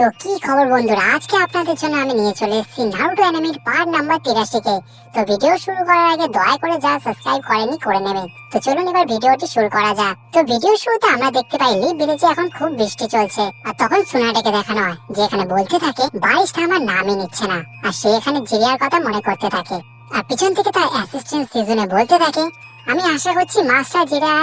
তো কি খবর বন্ধুরা, আজকে আপনাদের জন্য আমি নিয়ে চলে এসেছি নারুটো অ্যানিমের পার্ট নাম্বার 83 কে। তো ভিডিও শুরু করার আগে দয়া করে যারা সাবস্ক্রাইব করেনি করে নেবেন। তো চলুন এবার ভিডিওটি শুরু করা যাক। তো ভিডিও শুরুতে আমরা দেখতে পাই লিপ ভিলেজে এখন খুব বৃষ্টি চলছে, আর তখন সুনাটাকে দেখানো হয় যে এখানে বলতে থাকে বারিশ থামার নামই নিচ্ছে না, আর সে এখানে জিরিয়ার কথা মনে করতে থাকে। আর পিছন থেকে তার অ্যাসিস্ট্যান্ট সিজনে বলতে থাকে আমি আশা করছি মাস্টার জিরা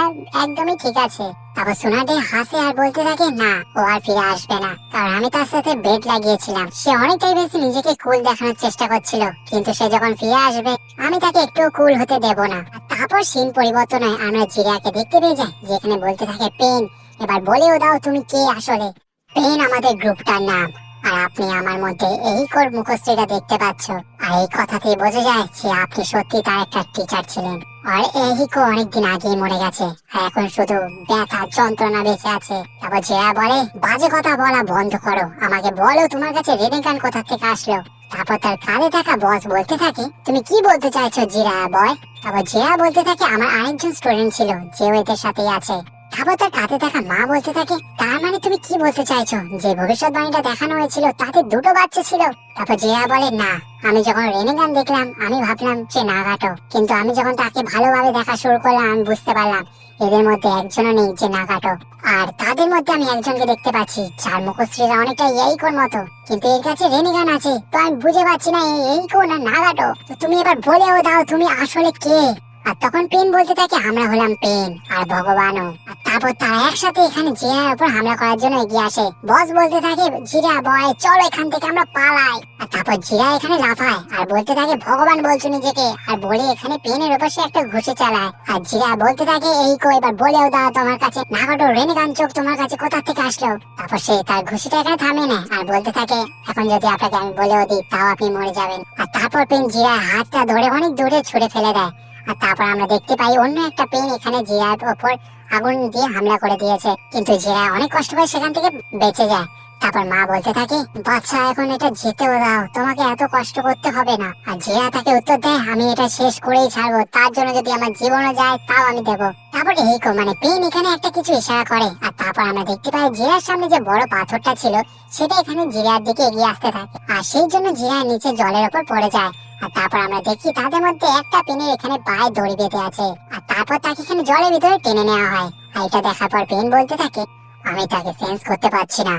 একদমই ঠিক আছে। তারপর সোনাডে হাসে আর বলতে থাকে না, ও আর ফিরে আসবে না, কারণ আমি তার সাথে বেট লাগিয়েছিলাম। সে অনেকটাই বেশি নিজেকে কুল দেখানোর চেষ্টা করছিল, কিন্তু সে যখন ফিরে আসবে আমি তাকে একটু কুল হতে দেব না। তারপর সিন পরিবর্তন হয়, আমরা জিরাকে দেখতে পেয়ে যাই যেখানে বলতে থাকে পেন এবার বলেও দাও তুমি কে আসলে। পেন আমাদের গ্রুপটার নাম, আর আপনি আমার মধ্যে এই কোর মুখশ্রীটা দেখতে পাচ্ছ, আর এই কথাতেই বোঝা যায় যে আপনি সত্যি তার একটা টিচার ছিলেন। আর এহিকো অনেকদিন আগেই মরে গেছে, আর এখন শুধু ব্যথা যন্ত্রণা বেঁচে আছে। তারপর জেরা বলে বাজে কথা বলা বন্ধ করো, আমাকে বলো তোমার কাছে রেনেগান কোথা থেকে আসলো। তারপর তার কাঁধে থাকা বস বলতে থাকে তুমি কি বলতে চাইছো জিরা বয়। তারপর জেরা বলতে থাকে আমার আরেকজন স্টুডেন্ট ছিল যে এদের সাথেই আছে। তারপর তার কাঁধে থাকা মা বলতে থাকে তার মানে তুমি কি বলতে চাইছো যে ভবিষ্যৎবাণীটা দেখানো হয়েছিল তাতে দুটো বাচ্চা ছিল। তারপর জিয়া বলে না, আমি যখন রেনেগান দেখলাম আমি ভাবলাম সে নাগাটো, কিন্তু আমি যখন তাকে ভালোভাবে দেখা শুরু করলাম আমি বুঝতে পারলাম এদের মধ্যে একজনও নেই যে নাগাটো। আর তাদের মধ্যে আমি একজনকে দেখতে পাচ্ছি যার মুখশ্রীরা অনেকটা এইকোর মতো, কিন্তু এর কাছে রেনেগান আছে। তো আমি বুঝে পাচ্ছি না এইকো না নাগাটো। তো তুমি এবার বলেও দাও তুমি আসলে কে। আর তখন পেন বলতে থাকে আমরা হলাম পেন আর ভগবানও। আর তারপর তারা একসাথে এখানে জিরার উপর হামলা করার জন্য এগিয়ে আসে। বস বলতে থাকে জিরা বয় চলো এখান থেকে আমরা পালাই। আর তারপর জিরা এখানে লাফায় আর বলতে থাকে ভগবান বলছো নিজেকে, আর বলে এখানে পেনের উপর সে একটা ঘুষি চালায়। আর জিরা বলতে থাকে এই কো এবার বলেও দাও তোমার কাছে নাগাটো রেনেগান চোখ তোমার কাছে কোথা থেকে আসলো। তারপর সে তার ঘুষিটা এখানে থামিয়ে নেয় আর বলতে থাকে এখন যদি আপনাকে আমি বলেও দিই তাও আপনি মরে যাবেন। আর তারপর পেন জিরা হাতটা ধরে অনেক দূরে ছুড়ে ফেলে দেয়। আর তারপর আমরা দেখতে পাই অন্য একটা পেন এখানে জিরার ওপর আগুন দিয়ে হামলা করে দিয়েছে, কিন্তু জিরা অনেক কষ্ট করে সেখান থেকে বেঁচে যায়। তারপর মা বলতে থাকে বাচ্চা এখন এটা যেতেও দাও, তোমাকে এত কষ্ট করতে হবে না। আর জিরা তাকে উত্তর দেয় আমি এটা শেষ করেই ছাড়বো, তার জন্য যদি আমার জীবনও যায় তাও আমি দেবো। তারপর এই মানে পেন এখানে একটা কিছু ইশারা করে, আর তারপর আমরা দেখতে পাই জিরার সামনে যে বড় পাথরটা ছিল সেটা এখানে জিরার দিকে এগিয়ে আসতে থাকে, আর সেই জন্য জিরা নিচে জলের ওপর পড়ে যায়। আর তারপর আমরা দেখি তাদের মধ্যে একটা পেনের এখানে পায়ে দড়ি বেঁধে আছে, আর তারপর তাকে এখানে জলের ভিতরে টেনে নেওয়া হয়। আর এটা দেখার পর পেন বলতে থাকে আমি তাকে সেন্স করতে পারছি না।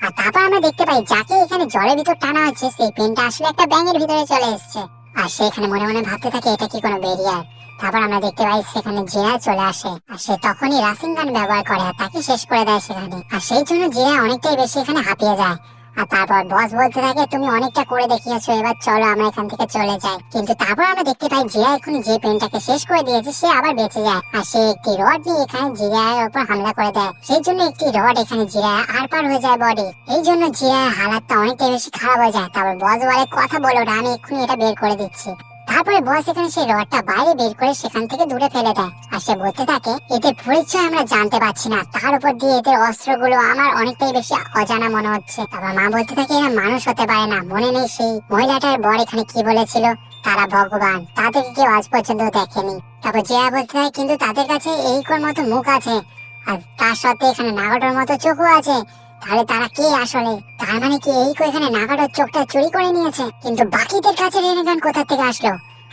আর তারপর আমরা দেখতে পাই যাকে এখানে জলের ভিতর টানা হচ্ছে সেই পেনটা আসলে একটা ব্যাঙের ভিতরে চলে এসেছে, আর সে এখানে মনে মনে ভাবতে থাকে এটা কি কোনো বেরিয়ার। তারপর আমরা দেখতে পাই সেখানে জিরা চলে আসে, আর সে তখনই রাসিং গান ব্যবহার করে আর তাকে শেষ করে দেয় সেখানে, আর সেই জন্য জিরা অনেকটাই বেশি এখানে হাঁপিয়ে যায়। আর তারপর বস বলতে থাকে তুমি অনেকটা করে দেখিয়েছো, এবার চলো আমরা এখান থেকে চলে যাই। কিন্তু তারপর আমরা দেখতে পাই জিরা এখন যে পেনটাকে শেষ করে দিয়েছে সে আবার বেঁচে যায়, আর সে একটি রড নিয়ে এখানে জিরার উপর হামলা করে দেয়। সেই জন্য একটি রড এখানে জিরা আর পার হয়ে যায় বডি, এই জন্য জিরার হালাতটা অনেকটাই বেশি খারাপ হয়ে যায়। তারপর বস বলে কথা বলো না, আমি এক্ষুনি এটা বের করে দিচ্ছি। তারপরে বস এখানে সেই রডটা বাইরে বের করে সেখান থেকে দূরে ফেলে দেয়, আর সে বলতে থাকে এদের পরিচয় আমরা জানতে পারছি না, তার উপর দিয়ে এদের অস্ত্রগুলো আমার অনেকটাই বেশি অজানা মনে হচ্ছে। তারপর মা বলতে থাকে এরা মানুষ হতে পারে না, মনে নেই সেই মহিলাটার বর এখানে কি বলেছিল তারা ভগবান, তাদেরকে কেউ আজ পর্যন্ত দেখেনি। তারপর জিয়া বলতে থাকে কিন্তু তাদের কাছে এই কোর মতো মুখ আছে, আর তার সাথে এখানে নাগাটোর মতো চোখও আছে, তাহলে তারা কে আসলে। তার মানে কি এই কো এখানে নাগাটোর চোখটা চুরি করে নিয়েছে, কিন্তু বাকিদের কাছে রেনেগান কোথা থেকে আসলো,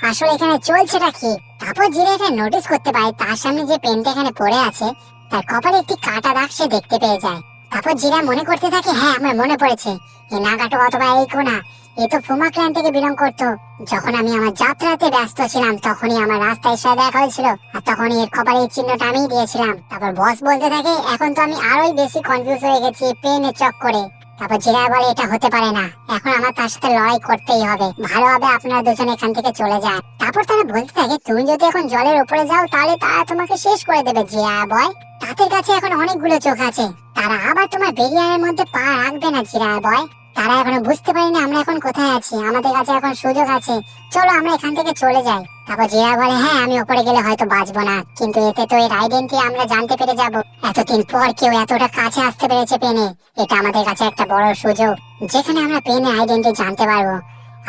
আসলে এখানে চলছেটা কি। তারপর জিরা এটা নোটিস করতে পারে তার সামনে যে পেনটা এখানে পড়ে আছে তার কপালে একটি কাটা দাগ সে দেখতে পেয়ে যায়। তারপর জিরা মনে করতে থাকে হ্যাঁ আমার মনে পড়েছে, এই নাগাটো অথবা এই কোনা এ তো ফুমা ক্ল্যান থেকে বিলং করতো। যখন আমি আমার যাত্রাতে ব্যস্ত ছিলাম তখনই আমার রাস্তায় সাথে দেখা হয়েছিল, আর তখনই এর কপালে এই চিহ্নটা আমি দিয়েছিলাম। তারপর বস বলতে থাকে এখন তো আমি আরোই বেশি কনফিউজ হয়ে গেছি পেনের চক্করে। তারপর জিরা বলে এটা হতে পারে না, এখন আমার তার সাথে লড়াই করতেই হবে, ভালো হবে আপনারা দুজন এখান থেকে চলে যান। তারপর তারা বলতে থাকে তুমি যদি এখন জলের উপরে যাও তাহলে তারা তোমাকে শেষ করে দেবে জিরা বয়, তাদের কাছে এখন অনেকগুলো চোখ আছে, তারা আবার তোমার বেরিয়ারের মধ্যে পা রাখবে না জিরা বয়। তারা এখনো বুঝতে পারিনি আমরা এখন কোথায় আছি, আমাদের কাছে এখন সুযোগ আছে, চলো আমরা এখান থেকে চলে যাই। তারপর জিরা বলে হ্যাঁ আমি ওপরে গেলে হয়তো বাঁচবো না, কিন্তু এতে তো এর আইডেন্টি আমরা জানতে পেরে যাব, এতদিন পর কেউ এতটা কাছে আসতে পেরেছে পেনে, এটা আমাদের কাছে একটা বড় সুযোগ যেখানে আমরা পেনে আইডেন্টি জানতে পারবো।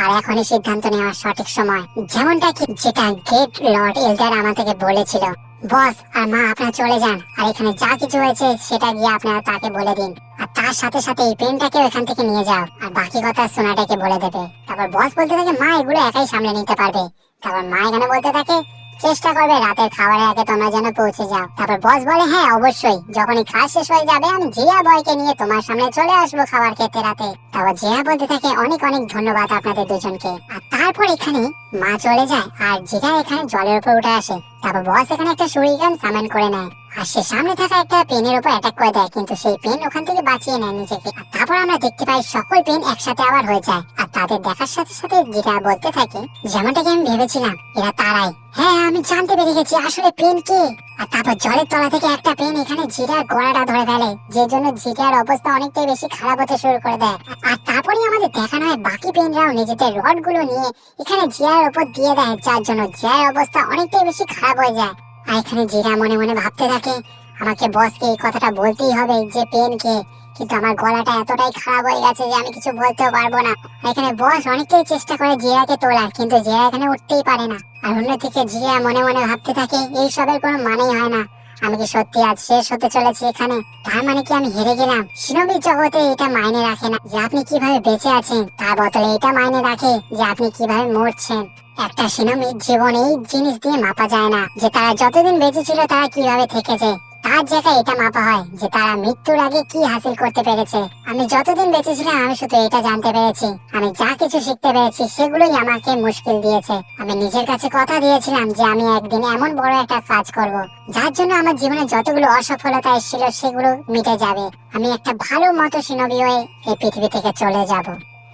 আর এখনই সিদ্ধান্ত নেওয়ার সঠিক সময়, যেমনটা কি যেটা গ্রেট লর্ড এলডার আমাদেরকে বলেছিল বস আর মা আপনারা চলে যান, আর এখানে যা কিছু হয়েছে সেটা গিয়ে আপনারা তাকে বলে দিন, আর তার সাথে সাথে এই পেনটাকেও এখান থেকে নিয়ে যাও, আর বাকি কথা সোনাটাকে বলে দেবে। তারপর বস বলতে থাকে মা এগুলো একাই সামলে নিতে পারবে। তারপর মা এখানে বলতে থাকে চেষ্টা করবে রাতের খাবারের আগে তোমরা যেন পৌঁছে যাও। তারপর বস বলে হ্যাঁ অবশ্যই, যখনই খাওয়া শেষ হয়ে যাবে আমি জিয়া বয়কে নিয়ে তোমার সামনে চলে আসবো খাবার খেতে রাতে। তারপর জিয়া বলতে থাকে অনেক অনেক ধন্যবাদ আপনাদের দুজনকে। আর তারপর এখানে মা চলে যায় আর জিয়া এখানে জলের উপর উঠে আসে। তারপর বস এখানে একটা শুরিকান সামান করে নেয় আর সে সামনে থাকা একটা পেনের উপর অ্যাটাক করে দেয়, কিন্তু সেই পেন ওখান থেকে বাঁচিয়ে নেয় নিজেকে। আর তারপর আমরা দেখতে পাই সকল পেন একসাথে আবার হয়ে যায়, আর তাদের দেখার সাথে সাথে জিরা বলতে থাকে যেমনটাকে আমি ভেবেছিলাম এরা তারাই। হ্যাঁ আমি জানতে পেরে গেছি আসলে পেন কে। আর তারপর জলের তলা থেকে একটা পেন এখানে জিরার গলাটা ধরে ফেলে, যে জন্য জিরার অবস্থা অনেকটাই বেশি খারাপ হতে শুরু করে দেয়। আর তারপরে আমাদের দেখানো হয় বাকি পেনরাও নিজেদের রড গুলো নিয়ে এখানে জিরার উপর দিয়ে দেয়, যার জন্য জিরার অবস্থা অনেকটাই বেশি খারাপ হয়ে যায়। আর এখানে জিরা মনে মনে ভাবতে থাকে আমাকে বসকে এই কথাটা বলতেই হবে যে পেন কে, কিন্তু আমার গলাটা এতটাই খারাপ হয়ে গেছে যে আমি কিছু বলতেও পারবো না। এখানে বস অনেকটাই চেষ্টা করে জিরাকে তোলার, কিন্তু জিরা এখানে উঠতেই পারে না। আর অন্যদিকে জিরা মনে মনে ভাবতে থাকে এই সবের কোনো মানেই হয় না, আমি কি সত্যি আজ শেষ হতে চলেছি এখানে? তার মানে কি আমি হেরে গেলাম? শিনোবি জগতে এটা মাইনে রাখে না যে আপনি কিভাবে বেঁচে আছেন, তার বদলে এটা মাইনে রাখে যে আপনি কিভাবে মরছেন। একটা শিনোবির জীবন এই জিনিস দিয়ে মাপা যায় না যে তারা যতদিন বেঁচে ছিল তারা কিভাবে থেকেছে, তার জায়গায় এটা মাপা হয় যে তারা মৃত্যুর আগে কি হাসিল করতে পেরেছে। আমি যতদিন বেঁচে ছিলাম আমি শুধু এটা জানতে পেরেছি, আমি যা কিছু শিখতে পেরেছি সেগুলোই আমাকে মুশকিল দিয়েছে। আমি নিজের কাছে কথা দিয়েছিলাম যে আমি একদিন এমন বড় একটা কাজ করব যার জন্য আমার জীবনে যতগুলো অসফলতা এসেছিল সেগুলো মিটে যাবে। আমি একটা ভালো মতো শিনোবি হয়ে এই পৃথিবী থেকে চলে যাব।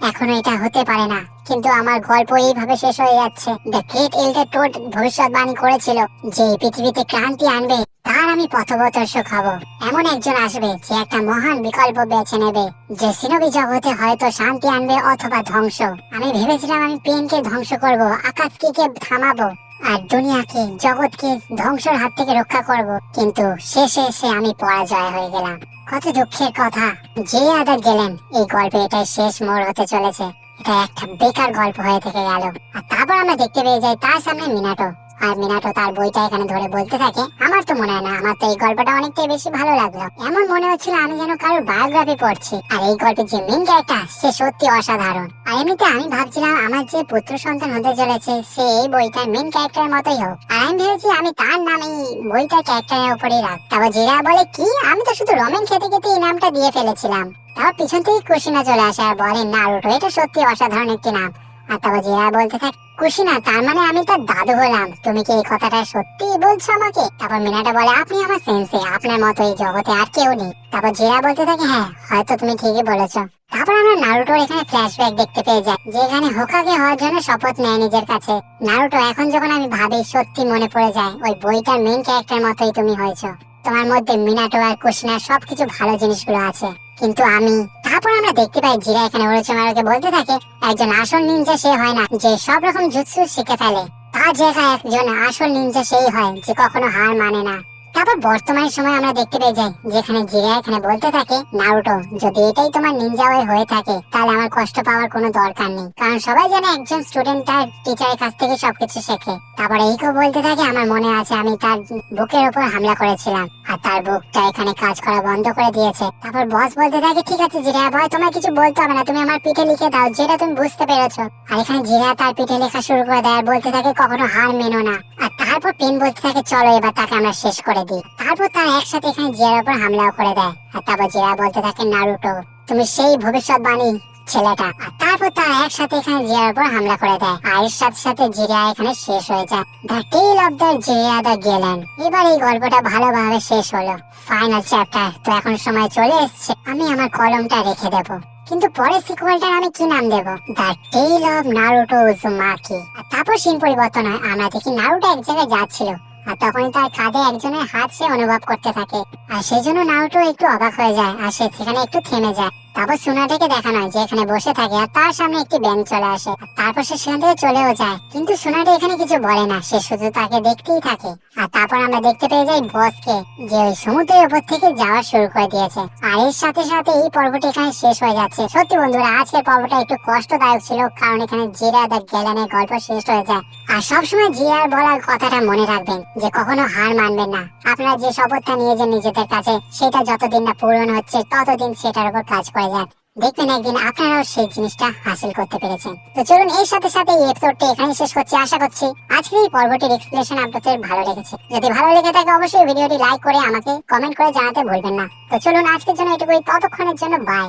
এখনো এটা হতে পারে না, কিন্তু আমার গল্প এইভাবে শেষ হয়ে যাচ্ছে। দ্য গ্রেট এল্ডার টোড ভবিষ্যৎবাণী করেছিল যে এই পৃথিবীতে ক্রান্তি আনবে তার আমি পথপ্রদর্শক হব। এমন একজন আসবে যে একটা মহান বিকল্প বেছে নেবে, যে সিনোবি জগতে হয়তো শান্তি আনবে অথবা ধ্বংস। আমি ভেবেছিলাম আমি পেনকে ধ্বংস করব, আকাশকে থামাবো আর দুনিয়াকে জগৎকে ধ্বংসের হাত থেকে রক্ষা করব, কিন্তু শেষে এসে আমি পরাজয় হয়ে গেলাম। কত দুঃখের কথা। যে আদা গেলেন এই গল্পে এটাই শেষ মোড় হতে চলেছে। এটা একটা বেকার গল্প হয়ে থেকে গেল। আর তারপর আমরা দেখতে পেয়ে যাই তার সামনে মিনাটো, আর মিনাটো তার বইটা এখানে ধরে বলতে থাকে আমার তো মনে হয় না, আমার তো এই গল্পটা অনেকটাই বেশি ভালো লাগলো। এমন মনে হচ্ছিল আমি যেন কারোর বায়োগ্রাফি পড়ছি, আর এই গল্পের যে মেইন ক্যারেক্টার সে সত্যি অসাধারণ। আর এমনিতে আমি ভাবছিলাম আমার যে পুত্র সন্তান হতে চলেছে সে এই বইটার মেইন ক্যারেক্টারের মতোই হোক, আর আমি ভেবেছি আমি তার নাম এই বইটার ক্যারেক্টারের উপরেই রাখ। তারপর জিরা বলে কি আমি তো শুধু রমেন খেতে খেতে এই নামটা দিয়ে ফেলেছিলাম। তারপর পিছন থেকে কুশিনা চলে আসে আর বলে নারুটো, এটা সত্যি অসাধারণ একটি নাম। আর তারপর জিরা বলতে থাকে কুশিনা তার মানে আমি তার দাদু হলাম, তুমি কি এই কথাটা সত্যি বলছো আমাকে? তারপর মিনাটা বলে আপনি আমার সেন্সে, আপনার মতো এই জগতে আর কেউ নেই। তারপর জিরা বলতে থাকে হ্যাঁ হয়তো তুমি ঠিকই বলেছো। তারপর আমরা নারুটোর এখানে ফ্ল্যাশব্যাক দেখতে পেয়ে যাই, যেখানে হোকাগে হওয়ার জন্য শপথ নেয় নিজের কাছে। নারুটো এখন যখন আমি ভাবি সত্যি মনে পড়ে যায় ওই বইটার মেইন ক্যারেক্টার মতোই তুমি হয়েছো, তোমার মধ্যে মিনাটো আর কুশিনার সবকিছু ভালো জিনিসগুলো আছে, কিন্তু আমি। তারপর আমরা দেখতে পাই জিরা এখানে ওরোচিমারুকে বলতে থাকে একজন আসল নিনজা সে হয় না যে সব রকম জুৎসু শিখে ফেলে, তার জায়গায় একজন আসল নিনজা সেই হয় যে কখনো হার মানে না। তারপর বর্তমান সময় আমরা দেখতে পেয়ে যাই যেখানে জিরা এখানে বলতে থাকে নারুটো যদি এটাই তোমার নিনজা ওয়ে হয়ে থাকে তাহলে আমার কষ্ট পাওয়ার কোনো দরকার নেই, কারণ সবাই জানে একজন স্টুডেন্ট তার টিচারের কাছ থেকে সবকিছু শেখে। তারপর এইকেও বলতে থাকে আমার মনে আছে আমি তার বুকের উপর হামলা করেছিলাম আর তার বুকটা এখানে কাজ করা বন্ধ করে দিয়েছে। তারপর বস বলতে থাকে ঠিক আছে জিরা ভয় তোমার কিছু বলতে হবে না, তুমি আমার পিঠে লিখে দাও যেটা তুমি বুঝতে পেরেছো। আর এখানে জিরা তার পিঠে লেখা শুরু করে দেয় আর বলতে থাকে কখনো হার মেনো না। আর তারপর পেন বলতে থাকে চলো এবার তাকে আমরা শেষ করে দিই। তারপর তারা একসাথে এখানে জিরার উপর হামলাও করে দেয়। আর তারপর জিরা বলতে থাকে নারুটো তুমি সেই ভবিষ্যৎবাণী ছেলেটা। আর তারপর তারা একসাথে এখানে জিরার উপর হামলা করে দেয় আর এর সাথে সাথে জিরা এখানে শেষ হয়ে যায়। দ্য টেল অফ দ্য জিরা দ্য গেলেন। এবার এই গল্পটা ভালোভাবে শেষ হলো, ফাইনাল চ্যাপ্টার। তো এখন সময় চলে এসছে আমি আমার কলমটা রেখে দেব, কিন্তু পরের সিকুয়েলটার আমি কি নাম দেব? The tale of Naruto Uzumaki. আর তারপর সিন পরিবর্তন হয়, আমরা দেখি নারুটো এক জায়গায় যাচ্ছিল আর তখনই তার কাঁধে একজনের হাত সে অনুভব করতে থাকে, আর সেই জন্য নারুটো একটু অবাক হয়ে যায় আর সে সেখানে একটু থেমে যায়। তারপর সোনাটাকে দেখানো হয় যে এখানে বসে থাকে আর তার সামনে একটি ব্যাঙ চলে আসে আর তারপর সে সেখান থেকে চলেও যায়, কিন্তু সোনাটা এখানে কিছু বলে না, সে শুধু তাকে দেখতেই থাকে। আর তারপর আমরা দেখতে পেয়ে যাই বসকে, যে ওই সমুদ্রের উপর থেকে যাওয়া শুরু করে দিয়েছে। আর এর সাথে সাথে এই পর্বটি এখানে শেষ হয়ে যাচ্ছে। সত্যি বন্ধুরা, আজকের পর্বটা একটু কষ্টদায়ক ছিল, কারণ এখানে জিরা দ্য গ্যালেনের গল্প শেষ হয়ে যায়। আর সবসময় জিরার বলার কথাটা মনে রাখবেন যে কখনো হার মানবেন না। আপনারা যে শপথটা নিয়েছেন নিজেদের কাছে, সেটা যতদিন না পূরণ হচ্ছে ততদিন সেটার উপর কাজ করে যান। দেখবেন একদিন আপনারাও সেই জিনিসটা হাসিল করতে পেরেছেন। তো চলুন এর সাথে সাথে এই এপিসোডটা এখানে শেষ করছি। আশা করছি আজকের এই পর্বটির এক্সপ্লেনেশন আপনাদের ভালো লেগেছে। যদি ভালো লেগে থাকে অবশ্যই ভিডিওটি লাইক করে আমাকে কমেন্ট করে জানাতে ভুলবেন না। তো চলুন আজকের জন্য এটুকুই, ততক্ষণের জন্য বাই।